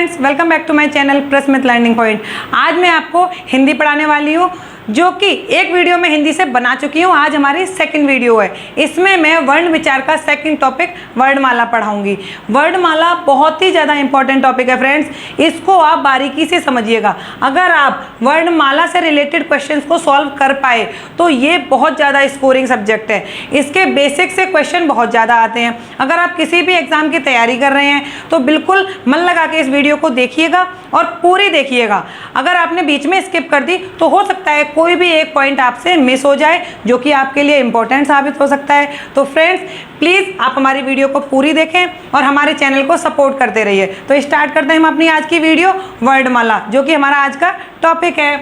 Friends, welcome back to my channel Prasmit learning point. आज मैं आपको हिंदी पढ़ाने वाली हूँ, जो कि एक वीडियो में हिंदी से बना चुकी हूँ। आज हमारी सेकंड वीडियो है। इसमें मैं वर्ण विचार का सेकंड टॉपिक वर्णमाला पढ़ाऊंगी। वर्णमाला बहुत ही ज़्यादा इंपॉर्टेंट टॉपिक है फ्रेंड्स, इसको आप बारीकी से समझिएगा। अगर आप वर्णमाला से रिलेटेड क्वेश्चंस को सॉल्व कर पाए तो ये बहुत ज़्यादा स्कोरिंग सब्जेक्ट है। इसके बेसिक से क्वेश्चन बहुत ज़्यादा आते हैं। अगर आप किसी भी एग्जाम की तैयारी कर रहे हैं तो बिल्कुल मन लगा के इस वीडियो को देखिएगा और पूरी देखिएगा। अगर आपने बीच में स्किप कर दी तो हो सकता है कोई भी एक पॉइंट आपसे मिस हो जाए, जो कि आपके लिए इंपॉर्टेंट साबित हो सकता है। तो फ्रेंड्स, प्लीज़ आप हमारी वीडियो को पूरी देखें और हमारे चैनल को सपोर्ट करते रहिए। तो स्टार्ट करते हैं हम अपनी आज की वीडियो वर्णमाला, जो कि हमारा आज का टॉपिक है।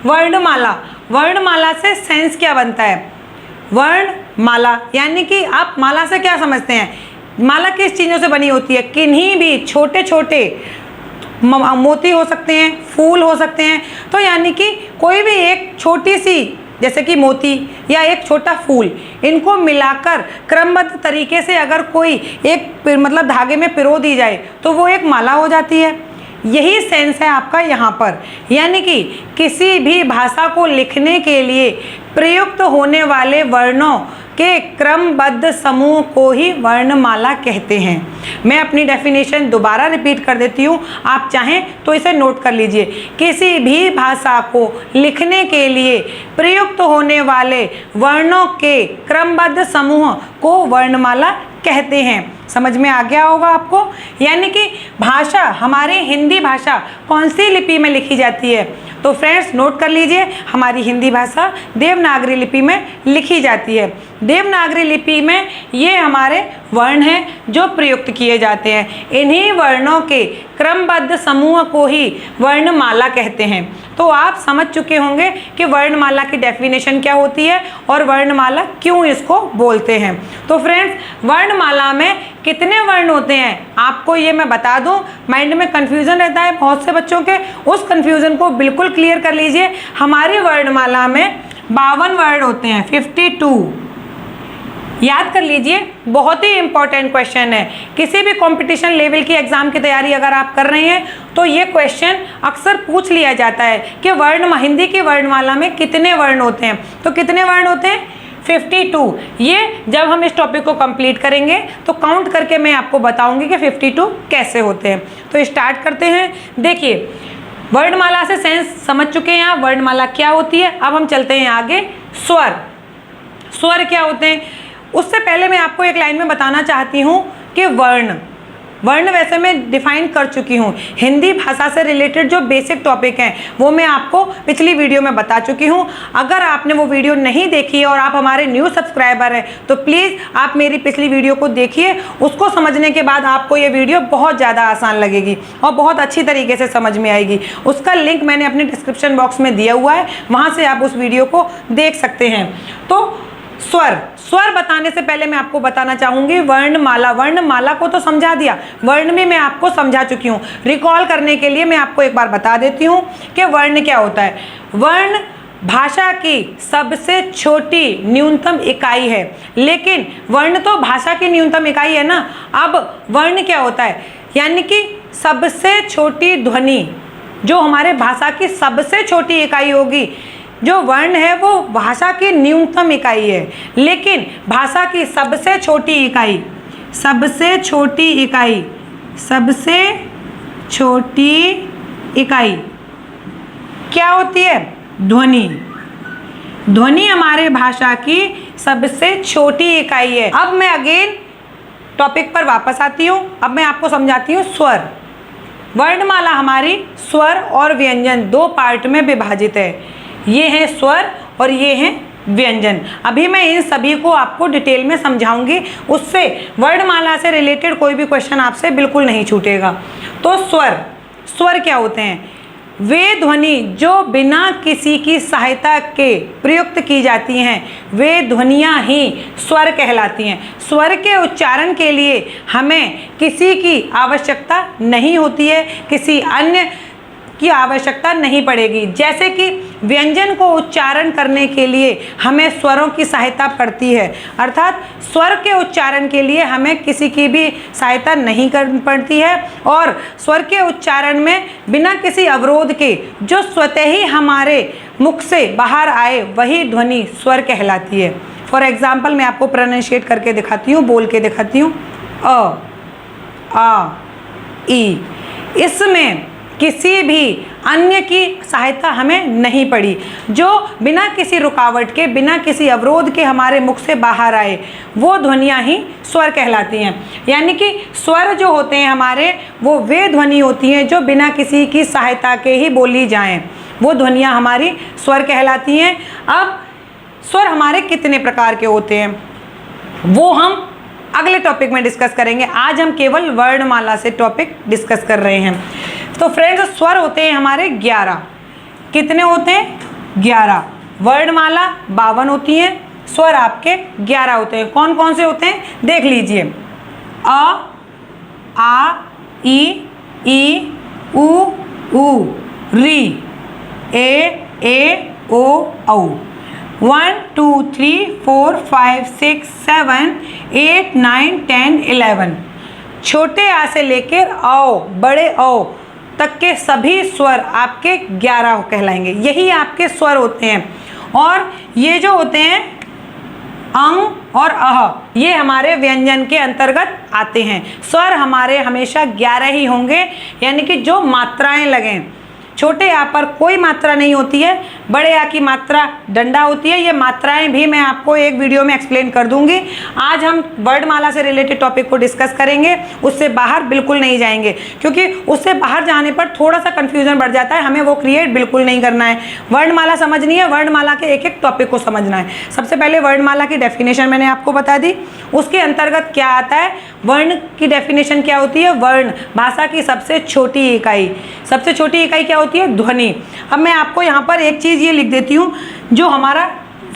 वर्णमाला, वर्णमाला से सेंस क्या बनता है? वर्णमाला यानी कि आप माला से क्या समझते हैं? माला किस चीज़ों से बनी होती है? किन्हीं भी छोटे छोटे मोती हो सकते हैं, फूल हो सकते हैं। तो यानी कि कोई भी एक छोटी सी, जैसे कि मोती या एक छोटा फूल, इनको मिलाकर क्रमबद्ध तरीके से अगर कोई एक मतलब धागे में पिरो दी जाए तो वो एक माला हो जाती है। यही सेंस है आपका यहाँ पर। यानी कि किसी भी भाषा को लिखने के लिए प्रयुक्त होने वाले वर्णों के क्रमबद्ध समूह को ही वर्णमाला कहते हैं। मैं अपनी डेफिनेशन दोबारा रिपीट कर देती हूँ, आप चाहें तो इसे नोट कर लीजिए। किसी भी भाषा को लिखने के लिए प्रयुक्त होने वाले वर्णों के क्रमबद्ध समूह को वर्णमाला कहते हैं। समझ में आ गया होगा आपको। यानी कि भाषा, हमारी हिंदी भाषा कौन सी लिपि में लिखी जाती है? तो फ्रेंड्स नोट कर लीजिए, हमारी हिंदी भाषा देवनागरी लिपि में लिखी जाती है। देवनागरी लिपि में ये हमारे वर्ण हैं जो प्रयुक्त किए जाते हैं। इन्हीं वर्णों के क्रमबद्ध समूह को ही वर्णमाला कहते हैं। तो आप समझ चुके होंगे कि वर्णमाला की डेफिनेशन क्या होती है और वर्णमाला क्यों इसको बोलते हैं। तो फ्रेंड्स, वर्णमाला में कितने वर्ण होते हैं आपको ये मैं बता दूं। माइंड में कन्फ्यूजन रहता है बहुत से बच्चों के, उस कन्फ्यूजन को बिल्कुल क्लियर कर लीजिए। हमारी वर्णमाला में 52 वर्ण होते हैं, 52। याद कर लीजिए, बहुत ही इंपॉर्टेंट क्वेश्चन है। किसी भी कंपटीशन लेवल की एग्जाम की तैयारी अगर आप कर रहे हैं तो ये क्वेश्चन अक्सर पूछ लिया जाता है कि हिंदी की वर्णमाला में कितने वर्ण होते हैं। तो कितने वर्ण होते हैं? 52। ये जब हम इस टॉपिक को कंप्लीट करेंगे तो काउंट करके मैं आपको बताऊंगी कि 52 कैसे होते हैं। तो स्टार्ट करते हैं। देखिए, वर्णमाला से सेंस समझ चुके हैं आप, वर्णमाला क्या होती है। अब हम चलते हैं आगे। स्वर, स्वर क्या होते हैं? उससे पहले मैं आपको एक लाइन में बताना चाहती हूँ कि वर्ण वैसे मैं डिफाइन कर चुकी हूँ। हिंदी भाषा से रिलेटेड जो बेसिक टॉपिक हैं वो मैं आपको पिछली वीडियो में बता चुकी हूँ। अगर आपने वो वीडियो नहीं देखी है और आप हमारे न्यू सब्सक्राइबर हैं तो प्लीज़ आप मेरी पिछली वीडियो को देखिए। उसको समझने के बाद आपको ये वीडियो बहुत ज़्यादा आसान लगेगी और बहुत अच्छी तरीके से समझ में आएगी। उसका लिंक मैंने अपने डिस्क्रिप्शन बॉक्स में दिया हुआ है, वहाँ से आप उस वीडियो को देख सकते हैं। तो स्वर, स्वर बताने से पहले मैं आपको बताना चाहूंगी वर्णमाला। वर्णमाला को तो समझा दिया, वर्ण भी मैं आपको समझा चुकी हूँ। रिकॉल करने के लिए मैं आपको एक बार बता देती हूँ कि वर्ण क्या होता है। वर्ण भाषा की सबसे छोटी न्यूनतम इकाई है, लेकिन वर्ण तो भाषा की न्यूनतम इकाई है ना। अब वर्ण क्या होता है? यानी कि सबसे छोटी ध्वनि, जो हमारे भाषा की सबसे छोटी इकाई होगी। जो वर्ण है वो भाषा की न्यूनतम इकाई है, लेकिन भाषा की सबसे छोटी इकाई, सबसे छोटी इकाई, सबसे छोटी इकाई क्या होती है? ध्वनि। ध्वनि हमारे भाषा की सबसे छोटी इकाई है। अब मैं अगेन टॉपिक पर वापस आती हूँ। अब मैं आपको समझाती हूँ स्वर। वर्णमाला हमारी स्वर और व्यंजन दो पार्ट में विभाजित है। ये हैं स्वर और ये हैं व्यंजन। अभी मैं इन सभी को आपको डिटेल में समझाऊंगी, उससे वर्णमाला से रिलेटेड कोई भी क्वेश्चन आपसे बिल्कुल नहीं छूटेगा। तो स्वर, स्वर क्या होते हैं? वे ध्वनि जो बिना किसी की सहायता के प्रयुक्त की जाती हैं, वे ध्वनियाँ ही स्वर कहलाती हैं। स्वर के उच्चारण के लिए हमें किसी की आवश्यकता नहीं होती है, किसी अन्य की आवश्यकता नहीं पड़ेगी। जैसे कि व्यंजन को उच्चारण करने के लिए हमें स्वरों की सहायता पड़ती है, अर्थात स्वर के उच्चारण के लिए हमें किसी की भी सहायता नहीं करनी पड़ती है और स्वर के उच्चारण में बिना किसी अवरोध के जो स्वतः ही हमारे मुख से बाहर आए वही ध्वनि स्वर कहलाती है। फॉर एग्जाम्पल मैं आपको प्रोनाउंशिएट करके दिखाती हूँ, बोल के दिखाती हूँ। अ, आ, ई। इसमें किसी भी अन्य की सहायता हमें नहीं पड़ी, जो बिना किसी रुकावट के, बिना किसी अवरोध के हमारे मुख से बाहर आए वो ध्वनियाँ ही स्वर कहलाती हैं। यानी कि स्वर जो होते हैं हमारे, वो वे ध्वनि होती हैं जो बिना किसी की सहायता के ही बोली जाएं, वो ध्वनियाँ हमारी स्वर कहलाती हैं। अब स्वर हमारे कितने प्रकार के होते हैं वो हम अगले टॉपिक में डिस्कस करेंगे। आज हम केवल वर्णमाला से टॉपिक डिस्कस कर रहे हैं। तो फ्रेंड्स, स्वर होते हैं हमारे 11। कितने होते हैं? 11। वर्णमाला 52 होती हैं, स्वर आपके 11 होते हैं। कौन कौन से होते हैं देख लीजिए। अ, आ, ई, उ, री, ए, ओ, औ। 1 2 3 4 5 6 7 8 9 10 11। छोटे आ से लेकर औ, बड़े औ तक के सभी स्वर आपके 11 कहलाएंगे। यही आपके स्वर होते हैं। और ये जो होते हैं अंग और अह, ये हमारे व्यंजन के अंतर्गत आते हैं। स्वर हमारे हमेशा 11 ही होंगे, यानी कि जो मात्राएं लगें। छोटे आ पर कोई मात्रा नहीं होती है, बड़े आ की मात्रा डंडा होती है। ये मात्राएं भी मैं आपको एक वीडियो में एक्सप्लेन कर दूंगी। आज हम वर्णमाला से रिलेटेड टॉपिक को डिस्कस करेंगे, उससे बाहर बिल्कुल नहीं जाएंगे, क्योंकि उससे बाहर जाने पर थोड़ा सा कंफ्यूजन बढ़ जाता है। हमें वो क्रिएट बिल्कुल नहीं करना है। वर्णमाला समझनी है, वर्णमाला के एक एक टॉपिक को समझना है। सबसे पहले वर्णमाला की डेफिनेशन मैंने आपको बता दी, उसके अंतर्गत क्या आता है। वर्ण की डेफिनेशन क्या होती है? वर्ण भाषा की सबसे छोटी इकाई। सबसे छोटी इकाई क्या होती है? ध्वनि। अब मैं आपको यहाँ पर एक चीज़ ये लिख देती हूँ, जो हमारा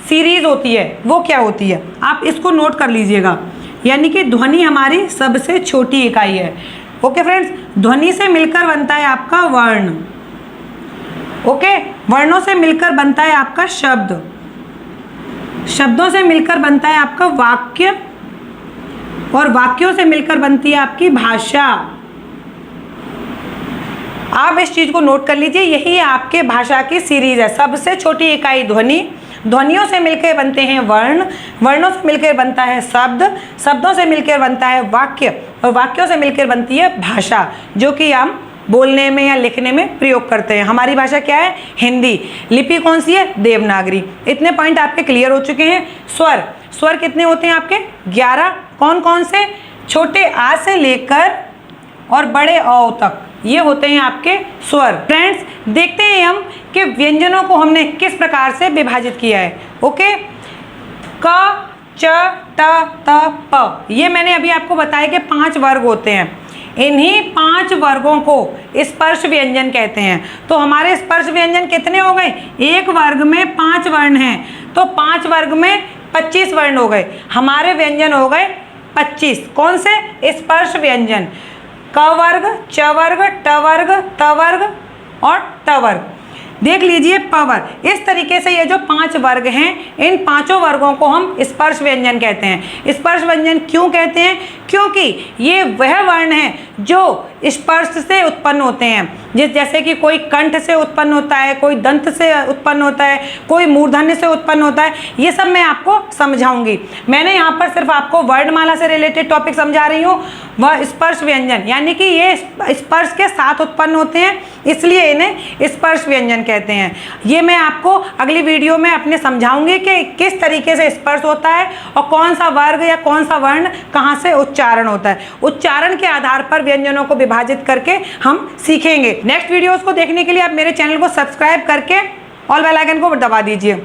सीरीज होती है वो क्या होती है, आप इसको नोट कर लीजिएगा। यानी कि ध्वनि हमारी सबसे छोटी इकाई है। ओके फ्रेंड्स, ध्वनि से मिलकर बनता है आपका वर्ण। ओके, वर्णों से मिलकर बनता है आपका शब्द, शब्दों से मिलकर बनता है आपका वाक्य, और वाक्यों से मिलकर बनती है आपकी भाषा। आप इस चीज को नोट कर लीजिए, यही आपके भाषा की सीरीज है। सबसे छोटी इकाई ध्वनि, ध्वनियों से मिलकर बनते हैं वर्ण, वर्णों से मिलकर बनता है शब्द, शब्दों से मिलकर बनता है वाक्य, और वाक्यों से मिलकर बनती है भाषा, जो कि हम बोलने में या लिखने में प्रयोग करते हैं। हमारी भाषा क्या है? हिंदी। लिपि कौन सी है? देवनागरी। इतने पॉइंट आपके क्लियर हो चुके हैं। स्वर, स्वर कितने होते हैं आपके? 11। कौन कौन से? छोटे आ से लेकर और बड़े औ तक, ये होते हैं आपके स्वर। फ्रेंड्स, देखते हैं हम कि व्यंजनों को हमने किस प्रकार से विभाजित किया है। ओके, क, च, ट, त, प, ये मैंने अभी आपको बताया कि 5 वर्ग होते हैं। इन्हीं 5 वर्गों को स्पर्श व्यंजन कहते हैं। तो हमारे स्पर्श व्यंजन कितने हो गए? एक वर्ग में 5 वर्ण हैं, तो 5 वर्ग में 25 वर्ण हो गए। हमारे व्यंजन हो गए 25। कौन से? स्पर्श व्यंजन। क वर्ग, च वर्ग, ट वर्ग, त वर्ग और ट वर्ग। देख लीजिए पवर। इस तरीके से ये जो 5 वर्ग हैं, इन 5 वर्गों को हम स्पर्श व्यंजन कहते हैं। स्पर्श व्यंजन क्यों कहते हैं? क्योंकि ये वह वर्ण हैं जो स्पर्श से उत्पन्न होते हैं। जैसे कि कोई कंठ से उत्पन्न होता है, कोई दंत से उत्पन्न होता है, कोई मूर्धन्य से उत्पन्न होता है। ये सब मैं आपको समझाऊंगी। मैंने यहाँ पर सिर्फ आपको वर्णमाला से रिलेटेड टॉपिक समझा रही हूँ। वह स्पर्श व्यंजन, यानी कि ये स्पर्श के साथ उत्पन्न होते हैं, इसलिए इन्हें स्पर्श व्यंजन कहते हैं। ये मैं आपको अगली वीडियो में अपने समझाऊंगी कि किस तरीके से स्पर्श होता है और कौन सा वर्ग या कौन सा वर्ण कहाँ से उच्चारण होता है। उच्चारण के आधार पर व्यंजनों को विभाजित करके हम सीखेंगे। नेक्स्ट वीडियोस को देखने के लिए आप मेरे चैनल को सब्सक्राइब करके ऑल बेल आइकन को दबा दीजिए।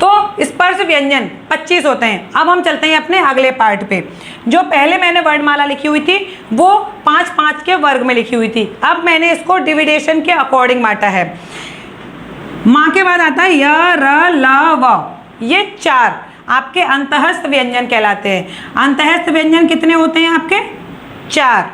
तो स्पर्श व्यंजन 25 होते हैं। अब हम चलते हैं अपने अगले पार्ट पे। जो पहले मैंने वर्णमाला लिखी हुई थी वो 5-5 के वर्ग में लिखी हुई थी। अब मैंने इसको डिविडेशन के अकॉर्डिंग बांटा है। माँ के बाद आता है य, र, ल, व। ये 4 आपके अंतःस्थ व्यंजन कहलाते हैं। अंतःस्थ व्यंजन कितने होते हैं आपके? 4।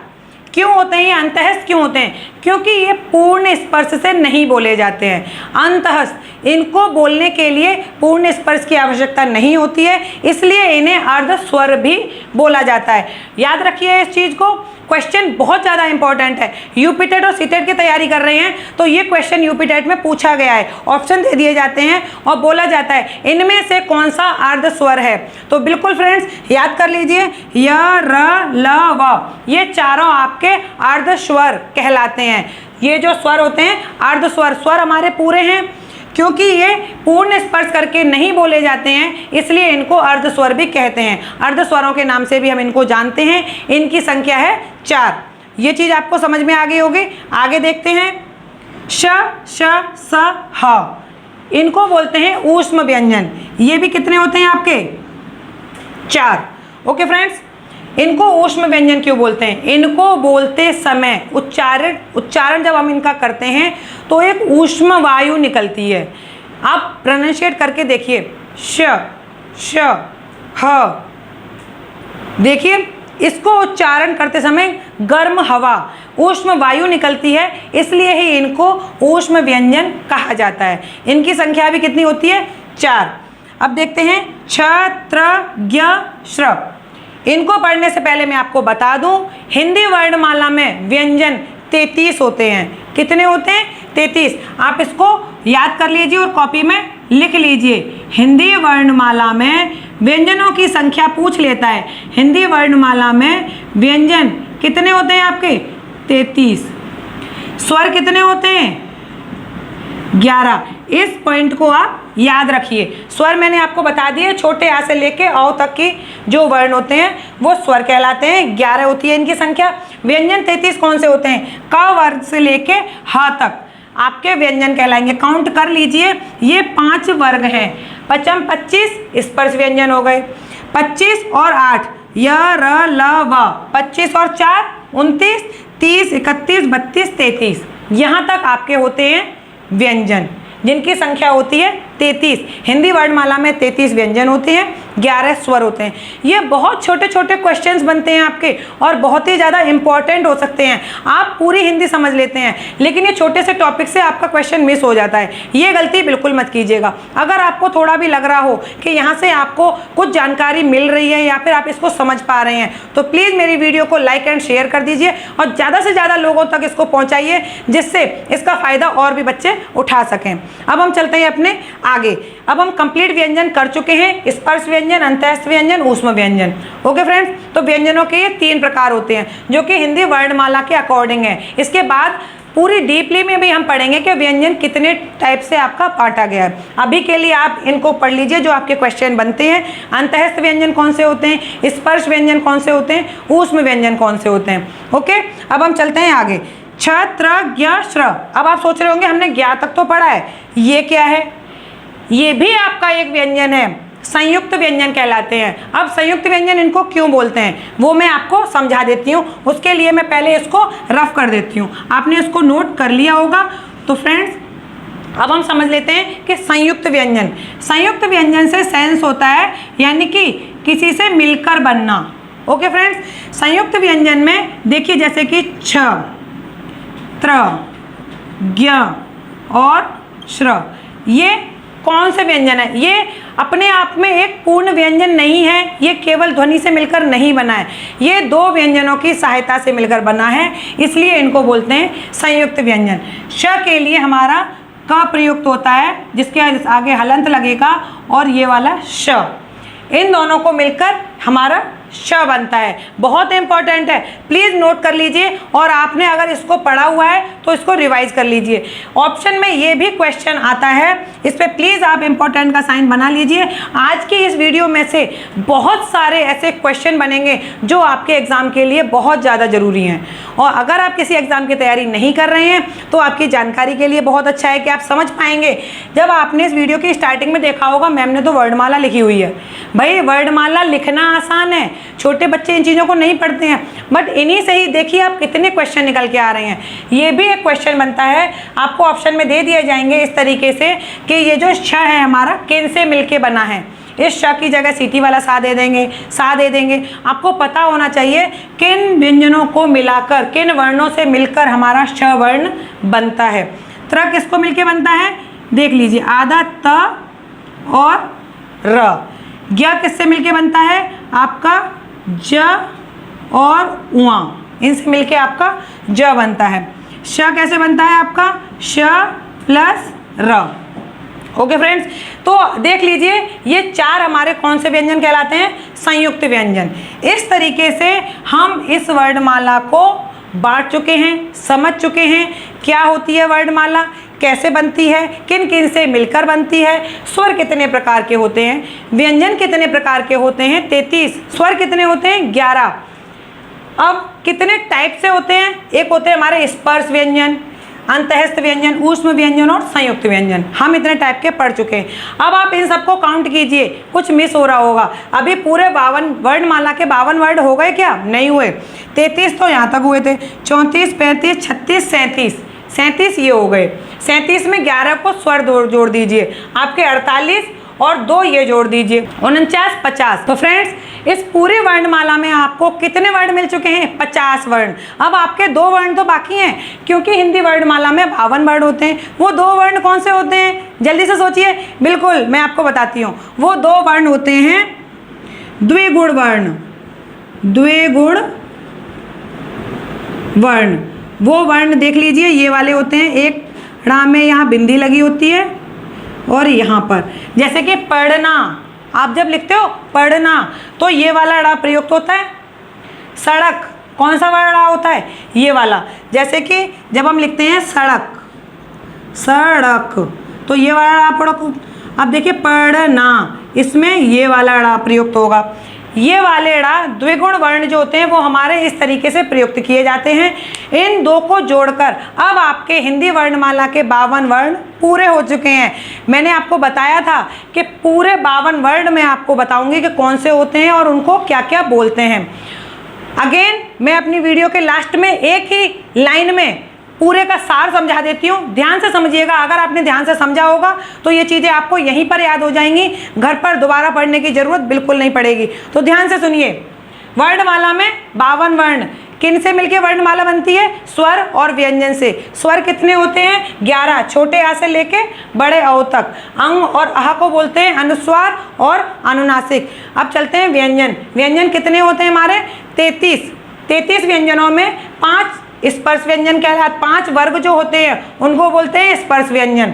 क्यों होते हैं ये अंतःस्थ क्यों होते हैं? क्योंकि ये पूर्ण स्पर्श से नहीं बोले जाते हैं। अंतःस्थ इनको बोलने के लिए पूर्ण स्पर्श की आवश्यकता नहीं होती है, इसलिए इन्हें अर्ध स्वर भी बोला जाता है। याद रखिए इस चीज को, क्वेश्चन बहुत ज़्यादा इंपॉर्टेंट है। यूपीटेट और सीटेट की तैयारी कर रहे हैं तो ये क्वेश्चन यूपीटेट में पूछा गया है, ऑप्शन दे दिए जाते हैं और बोला जाता है इनमें से कौन सा अर्ध स्वर है। तो बिल्कुल फ्रेंड्स याद कर लीजिए, य, र, ल, व ये चारों आपके अर्ध स्वर कहलाते हैं। ये जो स्वर होते हैं अर्ध स्वर, स्वर हमारे पूरे हैं, क्योंकि ये पूर्ण स्पर्श करके नहीं बोले जाते हैं इसलिए इनको अर्ध स्वर भी कहते हैं। अर्ध स्वरों के नाम से भी हम इनको जानते हैं। इनकी संख्या है 4। ये चीज आपको समझ में आ गई होगी। आगे देखते हैं, श, श, स, ह इनको बोलते हैं ऊष्म व्यंजन। ये भी कितने होते हैं आपके? 4। ओके फ्रेंड्स, इनको ऊष्म व्यंजन क्यों बोलते हैं? इनको बोलते समय उच्चारण जब हम इनका करते हैं तो एक ऊष्म वायु निकलती है। आप प्रोनाउंशिएट करके देखिए, श, श, ह। देखिए इसको उच्चारण करते समय गर्म हवा, ऊष्म वायु निकलती है, इसलिए ही इनको ऊष्म व्यंजन कहा जाता है। इनकी संख्या भी कितनी होती है? 4। अब देखते हैं छ, त्र, ज्ञ, श्र। इनको पढ़ने से पहले मैं आपको बता दूं, हिंदी वर्णमाला में व्यंजन 33 होते हैं। कितने होते हैं? 33। आप इसको याद कर लीजिए और कॉपी में लिख लीजिए। हिंदी वर्णमाला में व्यंजनों की संख्या पूछ लेता है। हिंदी वर्णमाला में व्यंजन कितने होते हैं आपके? 33। स्वर कितने होते हैं? 11। इस पॉइंट को आप याद रखिए। स्वर मैंने आपको बता दिए, छोटे आ से लेके औ तक की जो वर्ण होते हैं वो स्वर कहलाते हैं। 11 होती है इनकी संख्या। व्यंजन 33 कौन से होते हैं? क वर्ग से लेके ह तक आपके व्यंजन कहलाएंगे। काउंट कर लीजिए, ये 5 वर्ग हैं। पचम 25 स्पर्श व्यंजन हो गए। 25 और 8 य, र, ल, व। 25 और 4 29, 30, 31, 32, 33 यहाँ तक आपके होते हैं व्यंजन, जिनकी संख्या होती है 33। हिंदी वर्णमाला में 33 व्यंजन होते हैं, 11 स्वर होते हैं। ये बहुत छोटे छोटे क्वेश्चंस बनते हैं आपके और बहुत ही ज़्यादा इंपॉर्टेंट हो सकते हैं। आप पूरी हिंदी समझ लेते हैं लेकिन ये छोटे से टॉपिक से आपका क्वेश्चन मिस हो जाता है। ये गलती बिल्कुल मत कीजिएगा। अगर आपको थोड़ा भी लग रहा हो कि यहाँ से आपको कुछ जानकारी मिल रही है या फिर आप इसको समझ पा रहे हैं तो प्लीज़ मेरी वीडियो को लाइक एंड शेयर कर दीजिए और ज़्यादा से ज़्यादा लोगों तक इसको पहुँचाइए, जिससे इसका फ़ायदा और भी बच्चे उठा सकें। अब हम चलते हैं अपने आगे। अब हम कंप्लीट व्यंजन कर चुके हैं, स्पर्श व्यंजन, अंतःस्थ व्यंजन, ऊष्म व्यंजन। ओके फ्रेंड्स, तो व्यंजनों के ये 3 प्रकार होते हैं जो कि हिंदी वर्णमाला के अकॉर्डिंग है। इसके बाद पूरी डीपली में भी हम पढ़ेंगे कि व्यंजन कितने टाइप से आपका बांटा गया है। अभी के लिए आप इनको पढ़ लीजिए जो आपके क्वेश्चन बनते हैं। अंतःस्थ व्यंजन कौन से होते हैं, स्पर्श व्यंजन कौन से होते हैं, ऊष्म व्यंजन कौन से होते हैं। ओके, अब हम चलते हैं आगे। छ, त्र, ज्ञ, श्र। अब आप सोच रहे होंगे हमने ज्ञ तक तो पढ़ा है, ये क्या है? ये भी आपका एक व्यंजन है, संयुक्त व्यंजन कहलाते हैं। अब संयुक्त व्यंजन इनको क्यों बोलते हैं वो मैं आपको समझा देती हूँ। उसके लिए मैं पहले इसको रफ कर देती हूँ। आपने इसको नोट कर लिया होगा। तो फ्रेंड्स अब हम समझ लेते हैं कि संयुक्त व्यंजन, संयुक्त व्यंजन से सेंस होता है यानी कि किसी से मिलकर बनना। ओके फ्रेंड्स, संयुक्त व्यंजन में देखिए जैसे कि छ, त्र, ज्ञ और श्र, ये कौन से व्यंजन है? ये अपने आप में एक पूर्ण व्यंजन नहीं है, ये केवल ध्वनि से मिलकर नहीं बना है, ये 2 व्यंजनों की सहायता से मिलकर बना है, इसलिए इनको बोलते हैं संयुक्त व्यंजन। श के लिए हमारा क प्रयुक्त होता है जिसके आगे हलंत लगेगा और ये वाला श, इन दोनों को मिलकर हमारा श बनता है। बहुत इंपॉर्टेंट है, प्लीज़ नोट कर लीजिए और आपने अगर इसको पढ़ा हुआ है तो इसको रिवाइज कर लीजिए। ऑप्शन में ये भी क्वेश्चन आता है, इस पर प्लीज़ आप इंपॉर्टेंट का साइन बना लीजिए। आज की इस वीडियो में से बहुत सारे ऐसे क्वेश्चन बनेंगे जो आपके एग्ज़ाम के लिए बहुत ज़्यादा ज़रूरी हैं और अगर आप किसी एग्ज़ाम की तैयारी नहीं कर रहे हैं तो आपकी जानकारी के लिए बहुत अच्छा है कि आप समझ पाएंगे। जब आपने इस वीडियो की स्टार्टिंग में देखा होगा मैम ने तो वर्णमाला लिखी हुई है। भाई वर्णमाला लिखना आसान है, छोटे बच्चे इन चीज़ों को नहीं पढ़ते हैं, बट इन्हीं से ही देखिए आप कितने क्वेश्चन निकल के आ रहे हैं। ये भी एक क्वेश्चन बनता है, आपको ऑप्शन में दे दिए जाएंगे इस तरीके से कि ये जो श है हमारा किन से मिलके बना है, इस श की जगह सीटी वाला सा दे देंगे, सा दे देंगे। आपको पता होना चाहिए किन व्यंजनों को मिलाकर, किन वर्णों से मिलकर हमारा श वर्ण बनता है। त्र किसको मिलके बनता है, देख लीजिए, आधा त और र। ज्ञ किससे मिलके बनता है, आपका ज और उआ, इनसे मिलके आपका ज बनता है। श कैसे बनता है, आपका श प्लस र। ओके फ्रेंड्स, तो देख लीजिए ये चार हमारे कौन से व्यंजन कहलाते हैं, संयुक्त व्यंजन। इस तरीके से हम इस वर्णमाला को बांट चुके हैं, समझ चुके हैं क्या होती है वर्णमाला, कैसे बनती है, किन किन से मिलकर बनती है, स्वर कितने प्रकार के होते हैं, व्यंजन कितने प्रकार के होते हैं 33, स्वर कितने होते हैं 11। अब कितने टाइप से होते हैं, एक होते हैं हमारे स्पर्श व्यंजन, अंतःस्थ व्यंजन, ऊष्म व्यंजन और संयुक्त व्यंजन। हम इतने टाइप के पढ़ चुके हैं। अब आप इन सबको काउंट कीजिए, कुछ मिस हो रहा होगा। अभी पूरे 52 वर्णमाला के 52 वर्ड हो गए क्या, नहीं हुए। 33 तो यहाँ तक हुए थे, 34, 35, 36, 37 ये हो गए। 37 में 11 को स्वर जोड़ दीजिए, आपके 48 और 2 ये जोड़ दीजिए, 49, 50। तो फ्रेंड्स इस पूरी वर्णमाला में आपको कितने वर्ण मिल चुके हैं, 50 वर्ण। अब आपके 2 वर्ण तो बाकी हैं, क्योंकि हिंदी वर्णमाला में 52 वर्ण होते हैं। वो 2 वर्ण कौन से होते हैं, जल्दी से सोचिए। बिल्कुल, मैं आपको बताती हूँ। वो 2 वर्ण होते हैं द्विगुण वर्ण, द्विगुण वर्ण। वो वर्ण देख लीजिए, ये वाले होते हैं, एक ड़ा में यहाँ बिंदी लगी होती है और यहाँ पर, जैसे कि पढ़ना, आप जब लिखते हो पढ़ना तो ये वाला ड़ा प्रयुक्त होता है। सड़क, कौन सा वाला ड़ा होता है, ये वाला। जैसे कि जब हम लिखते हैं सड़क, सड़क, तो ये वाला ड़ा पढ़ो। अब देखिए पढ़ना, इसमें ये वाला ड़ा प्रयुक्त होगा। ये वाले ड़ा द्विगुण वर्ण जो होते हैं वो हमारे इस तरीके से प्रयुक्त किए जाते हैं। इन 2 को जोड़कर अब आपके हिंदी वर्णमाला के 52 वर्ण पूरे हो चुके हैं। मैंने आपको बताया था कि पूरे 52 वर्ण मैं आपको बताऊंगी कि कौन से होते हैं और उनको क्या क्या बोलते हैं। अगेन मैं अपनी वीडियो के लास्ट में एक ही लाइन में पूरे का सार समझा देती हूँ, ध्यान से समझिएगा। अगर आपने ध्यान से समझा होगा तो ये चीज़ें आपको यहीं पर याद हो जाएंगी, घर पर दोबारा पढ़ने की जरूरत बिल्कुल नहीं पड़ेगी। तो ध्यान से सुनिए, वर्णमाला में 52 वर्ण, किन से मिलके वर्णमाला बनती है, स्वर और व्यंजन से। स्वर कितने होते हैं 11, छोटे आ से लेके बड़े अ तक। अंग और अह को बोलते हैं अनुस्वार और अनुनासिक। अब चलते हैं व्यंजन। व्यंजन कितने होते हैं हमारे 33 व्यंजनों में 5 स्पर्श व्यंजन कहलाते, 5 वर्ग जो होते हैं उनको बोलते हैं स्पर्श व्यंजन।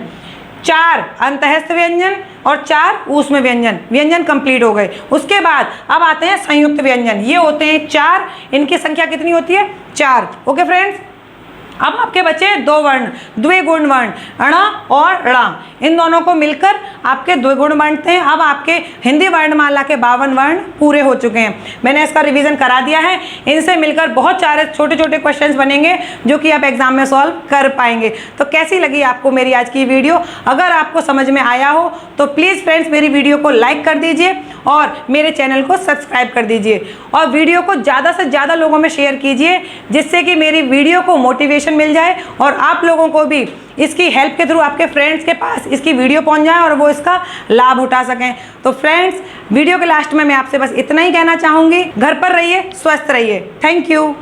4 अंतःस्थ व्यंजन और 4 ऊष्म व्यंजन। व्यंजन कंप्लीट हो गए। उसके बाद अब आते हैं संयुक्त व्यंजन, ये होते हैं 4। इनकी संख्या कितनी होती है 4। ओके फ्रेंड्स, अब आपके बचे 2 वर्ण, द्विगुण वर्ण, ण और ण। इन दोनों को मिलकर आपके द्विगुण बनते हैं। अब आपके हिंदी वर्णमाला के 52 वर्ण पूरे हो चुके हैं। मैंने इसका रिवीजन करा दिया है। इनसे मिलकर बहुत सारे छोटे छोटे क्वेश्चंस बनेंगे जो कि आप एग्जाम में सॉल्व कर पाएंगे। तो कैसी लगी आपको मेरी आज की वीडियो? अगर आपको समझ में आया हो तो प्लीज़ फ्रेंड्स मेरी वीडियो को लाइक कर दीजिए और मेरे चैनल को सब्सक्राइब कर दीजिए और वीडियो को ज़्यादा से ज़्यादा लोगों में शेयर कीजिए, जिससे कि मेरी वीडियो को मोटिवेशन मिल जाए और आप लोगों को भी इसकी हेल्प के थ्रू आपके फ्रेंड्स के पास इसकी वीडियो पहुंच जाए और वो इसका लाभ उठा सकें। तो फ्रेंड्स वीडियो के लास्ट में मैं आपसे बस इतना ही कहना चाहूँगी, घर पर रहिए, स्वस्थ रहिए। Thank you.